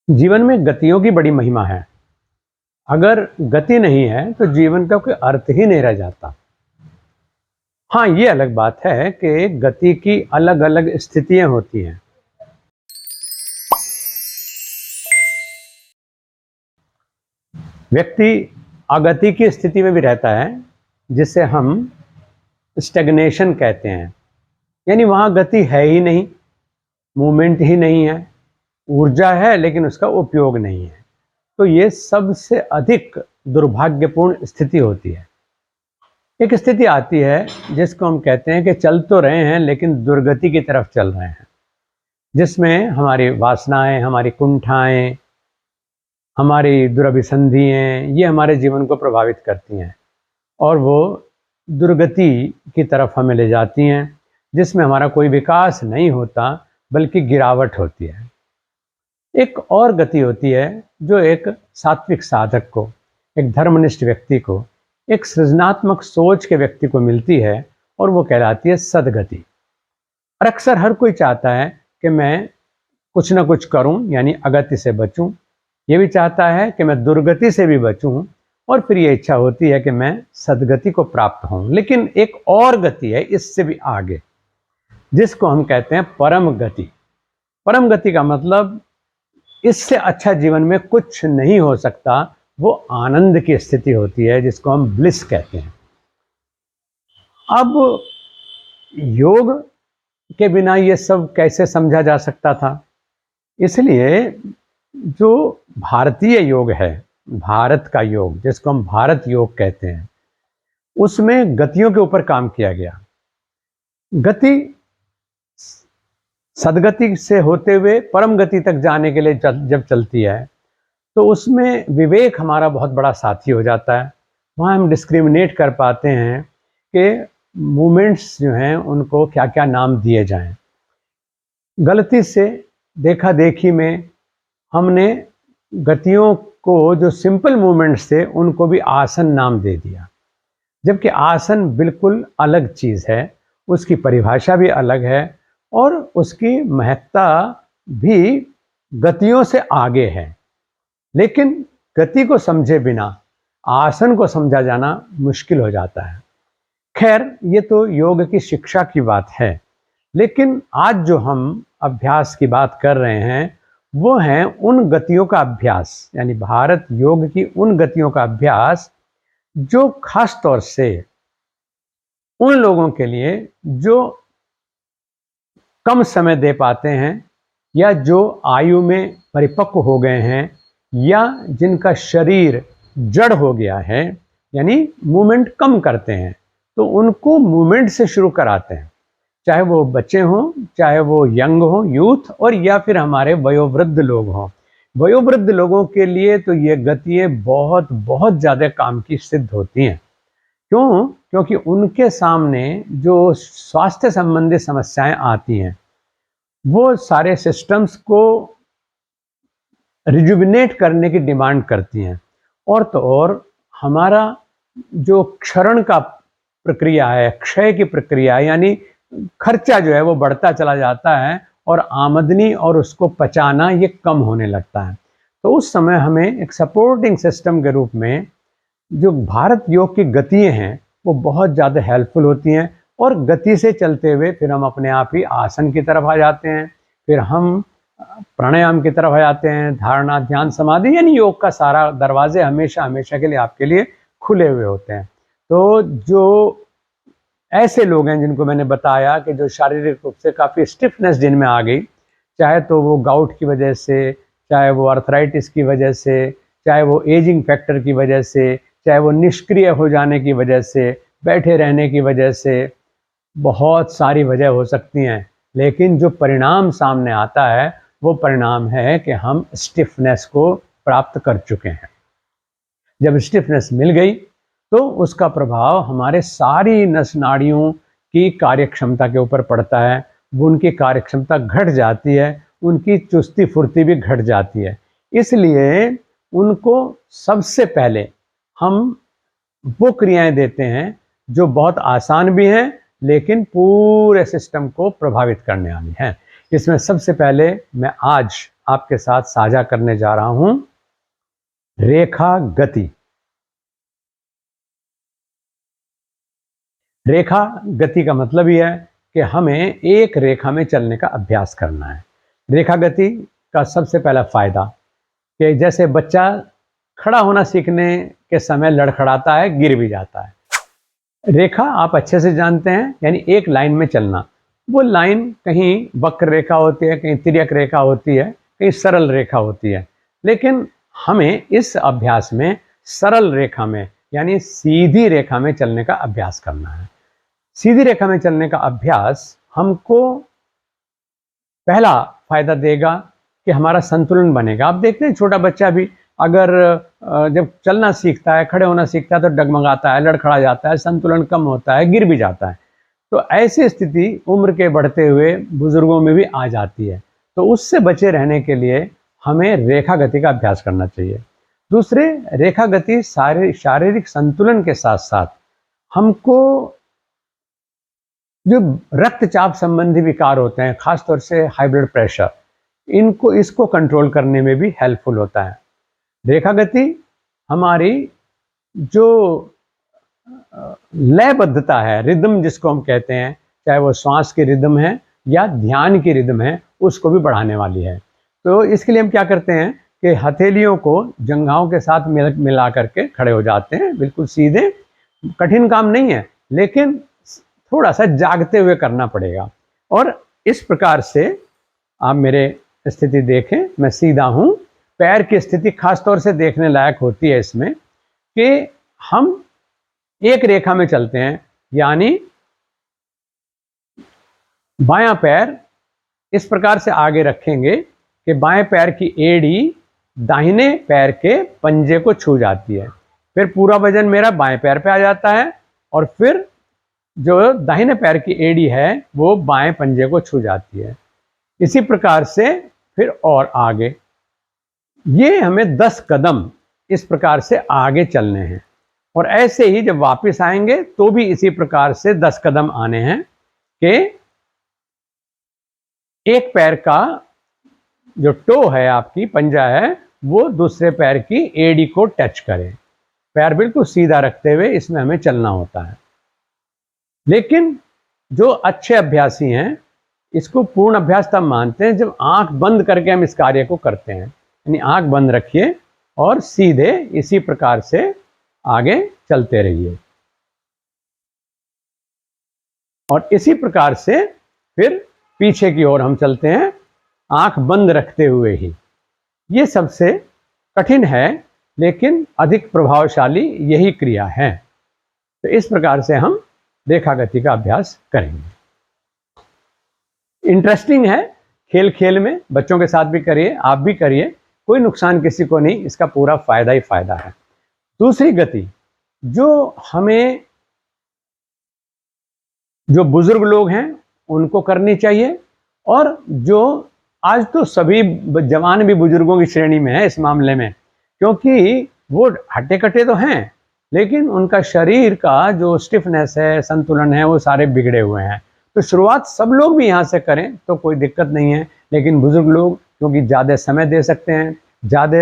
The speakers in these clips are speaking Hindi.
जीवन में गतियों की बड़ी महिमा है। अगर गति नहीं है तो जीवन का कोई अर्थ ही नहीं रह जाता। हाँ, ये अलग बात है कि गति की अलग-अलग स्थितियाँ होती हैं। व्यक्ति अगति की स्थिति में भी रहता है, जिसे हम स्टैग्नेशन कहते हैं। यानी वहाँ गति है ही नहीं, मूवमेंट ही नहीं है, ऊर्जा है लेकिन उसका उपयोग नहीं है। तो ये सबसे अधिक दुर्भाग्यपूर्ण स्थिति होती है। एक स्थिति आती है जिसको हम कहते हैं कि चल तो रहे हैं लेकिन दुर्गति की तरफ चल रहे हैं, जिसमें हमारी वासनाएं, हमारी कुंठाएं, हमारी दुर्भिसंधियां ये हमारे जीवन को प्रभावित करती हैं और वो दुर्गति की तरफ हमें ले जाती हैं, जिसमें हमारा कोई विकास नहीं होता बल्कि गिरावट होती है। एक और गति होती है जो एक सात्विक साधक को, एक धर्मनिष्ठ व्यक्ति को, एक सृजनात्मक सोच के व्यक्ति को मिलती है और वो कहलाती है सद्गति। और अक्सर हर कोई चाहता है कि मैं कुछ ना कुछ करूं, यानी अगति से बचूं। ये भी चाहता है कि मैं दुर्गति से भी बचूं और फिर ये इच्छा होती है कि मैं सद्गति को प्राप्त हों। लेकिन एक और गति है इससे भी आगे, जिसको हम कहते हैं परम गति। परम गति का मतलब इससे अच्छा जीवन में कुछ नहीं हो सकता। वो आनंद की स्थिति होती है जिसको हम ब्लिस कहते हैं। अब योग के बिना ये सब कैसे समझा जा सकता था? इसलिए जो भारतीय योग है, भारत का योग जिसको हम भारत योग कहते हैं, उसमें गतियों के ऊपर काम किया गया। गति सद्गति से होते हुए परम गति तक जाने के लिए जब चलती है तो उसमें विवेक हमारा बहुत बड़ा साथी हो जाता है। वहाँ हम डिस्क्रिमिनेट कर पाते हैं कि मूवमेंट्स जो हैं उनको क्या क्या नाम दिए जाएं। गलती से देखा देखी में हमने गतियों को जो सिंपल मूवमेंट्स थे उनको भी आसन नाम दे दिया, जबकि आसन बिल्कुल अलग चीज़ है, उसकी परिभाषा भी अलग है और उसकी महत्ता भी गतियों से आगे है। लेकिन गति को समझे बिना आसन को समझा जाना मुश्किल हो जाता है। खैर, ये तो योग की शिक्षा की बात है, लेकिन आज जो हम अभ्यास की बात कर रहे हैं वो हैं उन गतियों का अभ्यास, यानी भारत योग की उन गतियों का अभ्यास जो खास तौर से उन लोगों के लिए जो कम समय दे पाते हैं या जो आयु में परिपक्व हो गए हैं या जिनका शरीर जड़ हो गया है, यानी मूवमेंट कम करते हैं, तो उनको मूवमेंट से शुरू कराते हैं। चाहे वो बच्चे हों, चाहे वो यंग हों, यूथ, और या फिर हमारे वयोवृद्ध लोग हों। वयोवृद्ध लोगों के लिए तो ये गतियाँ बहुत बहुत ज़्यादा काम की सिद्ध होती हैं। क्यों? क्योंकि उनके सामने जो स्वास्थ्य संबंधी समस्याएं आती हैं वो सारे सिस्टम्स को रिजुविनेट करने की डिमांड करती हैं। और तो और हमारा जो क्षरण का प्रक्रिया है, क्षय की प्रक्रिया है, यानी खर्चा जो है वो बढ़ता चला जाता है और आमदनी और उसको पचाना ये कम होने लगता है। तो उस समय हमें एक सपोर्टिंग सिस्टम के रूप में जो भारत योग की गतियाँ हैं वो बहुत ज़्यादा हेल्पफुल होती हैं। और गति से चलते हुए फिर हम अपने आप ही आसन की तरफ आ जाते हैं, फिर हम प्राणायाम की तरफ आ जाते हैं, धारणा, ध्यान, समाधि, यानी योग का सारा दरवाजे हमेशा हमेशा के लिए आपके लिए खुले हुए होते हैं। तो जो ऐसे लोग हैं जिनको मैंने बताया कि जो शारीरिक रूप से काफ़ी स्टिफनेस जिनमें आ गई, चाहे तो वो गाउट की वजह से, चाहे वो आर्थराइटिस की वजह से, चाहे वो एजिंग फैक्टर की वजह से, चाहे वो निष्क्रिय हो जाने की वजह से, बैठे रहने की वजह से, बहुत सारी वजह हो सकती हैं, लेकिन जो परिणाम सामने आता है वो परिणाम है कि हम स्टिफनेस को प्राप्त कर चुके हैं। जब स्टिफनेस मिल गई तो उसका प्रभाव हमारे सारी नस नाड़ियों की कार्यक्षमता के ऊपर पड़ता है। वो उनकी कार्यक्षमता घट जाती है, उनकी चुस्ती फुर्ती भी घट जाती है। इसलिए उनको सबसे पहले हम वो क्रियाएं देते हैं जो बहुत आसान भी हैं लेकिन पूरे सिस्टम को प्रभावित करने वाली हैं। इसमें सबसे पहले मैं आज आपके साथ साझा करने जा रहा हूं रेखा गति। रेखा गति का मतलब ही है कि हमें एक रेखा में चलने का अभ्यास करना है। रेखा गति का सबसे पहला फायदा कि जैसे बच्चा खड़ा होना सीखने के समय लड़खड़ाता है, गिर भी जाता है। रेखा आप अच्छे से जानते हैं, यानी एक लाइन में चलना। वो लाइन कहीं वक्र रेखा होती है, कहीं तिर्यक रेखा होती है, कहीं सरल रेखा होती है। लेकिन हमें इस अभ्यास में सरल रेखा में यानी सीधी रेखा में चलने का अभ्यास करना है। सीधी रेखा में चलने का अभ्यास हमको पहला फायदा देगा कि हमारा संतुलन बनेगा। आप देखते हैं छोटा बच्चा भी अगर जब चलना सीखता है, खड़े होना सीखता है तो डगमगाता है, लड़खड़ा जाता है, संतुलन कम होता है, गिर भी जाता है। तो ऐसी स्थिति उम्र के बढ़ते हुए बुजुर्गों में भी आ जाती है। तो उससे बचे रहने के लिए हमें रेखा गति का अभ्यास करना चाहिए। दूसरे, रेखा गति शारीरिक संतुलन के साथ साथ हमको जो रक्तचाप संबंधी विकार होते हैं, खासतौर से हाई ब्लड प्रेशर, इसको कंट्रोल करने में भी हेल्पफुल होता है। रेखा गति हमारी जो लयबद्धता है, रिदम जिसको हम कहते हैं, चाहे वो श्वास की रिदम है या ध्यान की रिदम है, उसको भी बढ़ाने वाली है। तो इसके लिए हम क्या करते हैं कि हथेलियों को जंघाओं के साथ मिला करके खड़े हो जाते हैं, बिल्कुल सीधे। कठिन काम नहीं है, लेकिन थोड़ा सा जागते हुए करना पड़ेगा। और इस प्रकार से आप मेरे स्थिति देखें, मैं सीधा हूं। पैर की स्थिति खास तौर से देखने लायक होती है इसमें कि हम एक रेखा में चलते हैं, यानी बायां पैर इस प्रकार से आगे रखेंगे कि बाएं पैर की एड़ी दाहिने पैर के पंजे को छू जाती है। फिर पूरा वजन मेरा बाएं पैर पे आ जाता है और फिर जो दाहिने पैर की एड़ी है वो बाएं पंजे को छू जाती है। इसी प्रकार से फिर और आगे, ये हमें 10 कदम इस प्रकार से आगे चलने हैं। और ऐसे ही जब वापस आएंगे तो भी इसी प्रकार से 10 कदम आने हैं कि एक पैर का जो टो है, आपकी पंजा है, वो दूसरे पैर की एड़ी को टच करे। पैर बिल्कुल सीधा रखते हुए इसमें हमें चलना होता है। लेकिन जो अच्छे अभ्यासी हैं, इसको पूर्ण अभ्यास तब मानते हैं जब आंख बंद करके हम इस कार्य को करते हैं। यानी आंख बंद रखिए और सीधे इसी प्रकार से आगे चलते रहिए। और इसी प्रकार से फिर पीछे की ओर हम चलते हैं, आंख बंद रखते हुए ही। ये सबसे कठिन है, लेकिन अधिक प्रभावशाली यही क्रिया है। तो इस प्रकार से हम रेखा गति का अभ्यास करेंगे। इंटरेस्टिंग है, खेल खेल में बच्चों के साथ भी करिए, आप भी करिए, कोई नुकसान किसी को नहीं, इसका पूरा फायदा ही फायदा है। दूसरी गति जो हमें, जो बुजुर्ग लोग हैं उनको करनी चाहिए, और जो आज तो सभी जवान भी बुजुर्गों की श्रेणी में है इस मामले में, क्योंकि वो हट्टे कट्टे तो हैं, लेकिन उनका शरीर का जो स्टिफनेस है, संतुलन है, वो सारे बिगड़े हुए हैं। तो शुरुआत सब लोग भी यहाँ से करें तो कोई दिक्कत नहीं है, लेकिन बुजुर्ग लोग क्योंकि ज़्यादा समय दे सकते हैं, ज़्यादा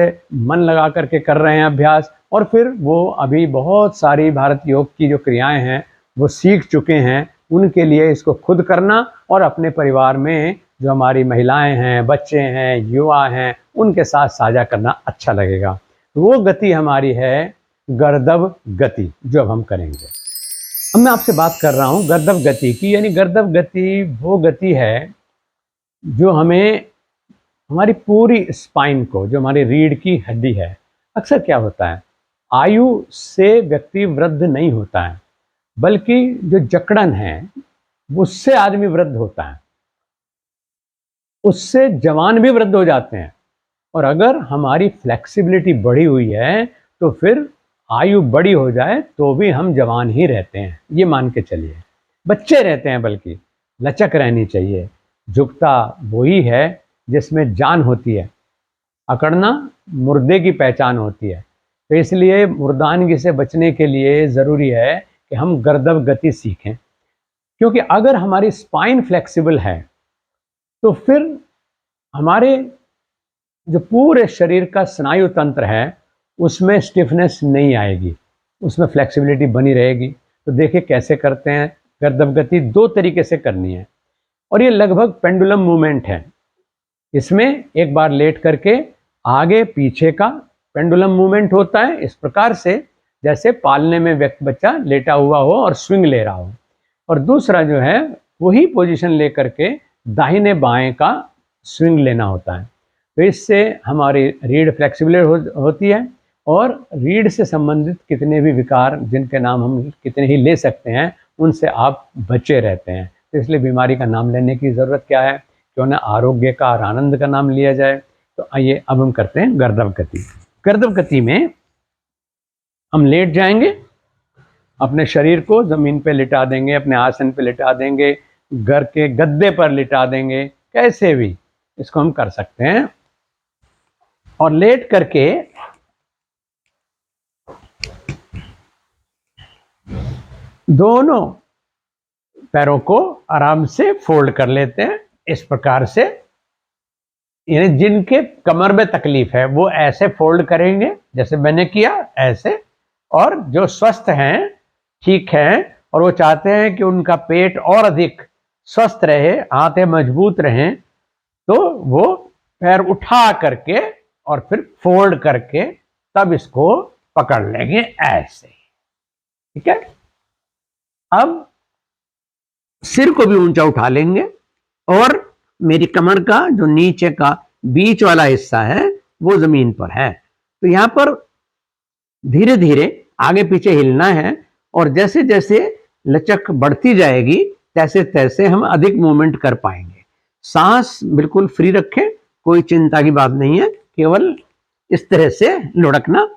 मन लगा करके कर रहे हैं अभ्यास, और फिर वो अभी बहुत सारी भारत योग की जो क्रियाएं हैं वो सीख चुके हैं, उनके लिए इसको खुद करना और अपने परिवार में जो हमारी महिलाएं हैं, बच्चे हैं, युवा हैं, उनके साथ साझा करना अच्छा लगेगा। वो गति हमारी है गर्दभ गति, जो अब हम करेंगे। अब मैं आपसे बात कर रहा हूँ गर्दभ गति की। यानी गर्दभ गति वो गति है जो हमें हमारी पूरी स्पाइन को, जो हमारी रीढ़ की हड्डी है, अक्सर क्या होता है, आयु से व्यक्ति वृद्ध नहीं होता है, बल्कि जो जकड़न है उससे आदमी वृद्ध होता है, उससे जवान भी वृद्ध हो जाते हैं। और अगर हमारी फ्लेक्सिबिलिटी बढ़ी हुई है तो फिर आयु बड़ी हो जाए तो भी हम जवान ही रहते हैं, ये मान के चलिए, बच्चे रहते हैं, बल्कि लचक रहनी चाहिए। झुकता वही है जिसमें जान होती है, अकड़ना मुर्दे की पहचान होती है। तो इसलिए मुर्दानगी से बचने के लिए ज़रूरी है कि हम गर्दभ गति सीखें, क्योंकि अगर हमारी स्पाइन फ्लेक्सिबल है तो फिर हमारे जो पूरे शरीर का स्नायु तंत्र है उसमें स्टिफनेस नहीं आएगी, उसमें फ्लेक्सिबिलिटी बनी रहेगी। तो देखिए कैसे करते हैं। गर्दभ गति 2 तरीके से करनी है और ये लगभग पेंडुलम मूवमेंट है। इसमें एक बार लेट करके आगे पीछे का पेंडुलम मूवमेंट होता है, इस प्रकार से जैसे पालने में व्यक्ति बच्चा लेटा हुआ हो और स्विंग ले रहा हो। और दूसरा जो है वही पोजीशन लेकर के दाहिने बाएं का स्विंग लेना होता है। तो इससे हमारी रीढ़ फ्लेक्सिबल होती है और रीढ़ से संबंधित कितने भी विकार जिनके नाम हम कितने ही ले सकते हैं उनसे आप बचे रहते हैं। तो इसलिए बीमारी का नाम लेने की ज़रूरत क्या है, क्यों ना आरोग्य का और आनंद का नाम लिया जाए। तो आइए अब हम करते हैं गर्दभ गति। गर्दभ गति में हम लेट जाएंगे, अपने शरीर को ज़मीन पे लिटा देंगे, अपने आसन पे लिटा देंगे, घर के गद्दे पर लिटा देंगे, कैसे भी इसको हम कर सकते हैं। और लेट करके दोनों पैरों को आराम से फोल्ड कर लेते हैं इस प्रकार से। यानी जिनके कमर में तकलीफ है वो ऐसे फोल्ड करेंगे जैसे मैंने किया ऐसे, और जो स्वस्थ हैं, ठीक हैं और वो चाहते हैं कि उनका पेट और अधिक स्वस्थ रहे, हाथें मजबूत रहें, तो वो पैर उठा करके और फिर फोल्ड करके तब इसको पकड़ लेंगे ऐसे। ठीक है। अब सिर को भी ऊंचा उठा लेंगे और मेरी कमर का जो नीचे का बीच वाला हिस्सा है वो जमीन पर है। तो यहां पर धीरे धीरे आगे पीछे हिलना है और जैसे जैसे लचक बढ़ती जाएगी तैसे तैसे हम अधिक मूवमेंट कर पाएंगे। सांस बिल्कुल फ्री रखें, कोई चिंता की बात नहीं है, केवल इस तरह से लुढ़कना।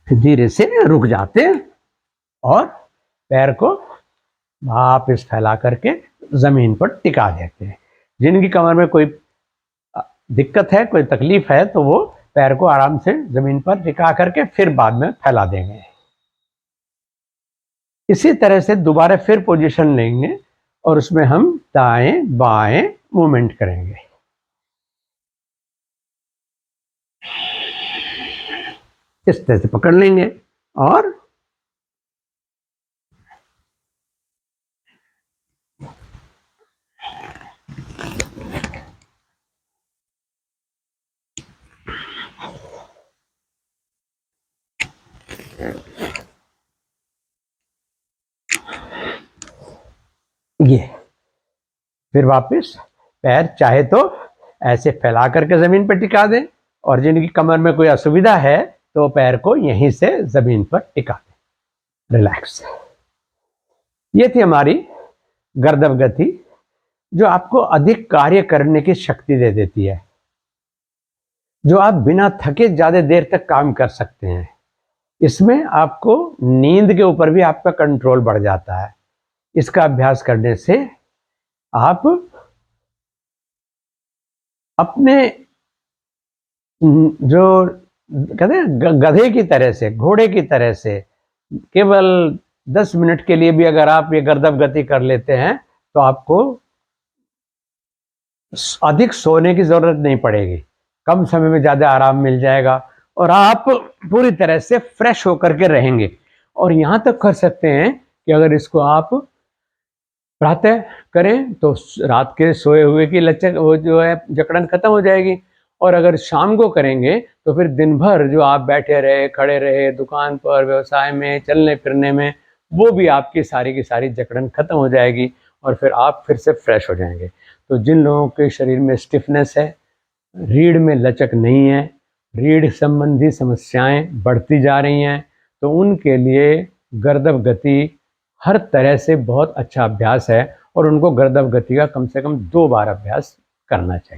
धीरे से रुक जाते हैं और पैर को वापस फैला करके जमीन पर टिका देते हैं। जिनकी कमर में कोई दिक्कत है, कोई तकलीफ है, तो वो पैर को आराम से जमीन पर टिका करके फिर बाद में फैला देंगे। इसी तरह से दोबारा फिर पोजीशन लेंगे और उसमें हम दाएं बाएं मूवमेंट करेंगे। इस तरह से पकड़ लेंगे और ये फिर वापस पैर चाहे तो ऐसे फैला करके जमीन पर टिका दें और जिनकी कमर में कोई असुविधा है तो पैर को यहीं से जमीन पर टिका दें। रिलैक्स। ये थी हमारी गर्दभ गति जो आपको अधिक कार्य करने की शक्ति दे देती है, जो आप बिना थके ज्यादा देर तक काम कर सकते हैं। इसमें आपको नींद के ऊपर भी आपका कंट्रोल बढ़ जाता है। इसका अभ्यास करने से आप अपने जो कहते हैं गधे की तरह से, घोड़े की तरह से केवल 10 मिनट के लिए भी अगर आप ये गर्दभ गति कर लेते हैं तो आपको अधिक सोने की जरूरत नहीं पड़ेगी, कम समय में ज्यादा आराम मिल जाएगा और आप पूरी तरह से फ्रेश होकर के रहेंगे। और यहां तक कर सकते हैं कि अगर इसको आप प्रातः करें तो रात के सोए हुए की लचक वो जो है जकड़न खत्म हो जाएगी, और अगर शाम को करेंगे तो फिर दिन भर जो आप बैठे रहे, खड़े रहे, दुकान पर, व्यवसाय में, चलने फिरने में, वो भी आपकी सारी की सारी जकड़न खत्म हो जाएगी और फिर आप फिर से फ्रेश हो जाएंगे। तो जिन लोगों के शरीर में स्टिफनेस है, रीढ़ में लचक नहीं है, रीढ़ संबंधी समस्याएं बढ़ती जा रही हैं, तो उनके लिए गर्दभ गति हर तरह से बहुत अच्छा अभ्यास है और उनको गर्दभ गति का कम से कम 2 बार अभ्यास करना चाहिए।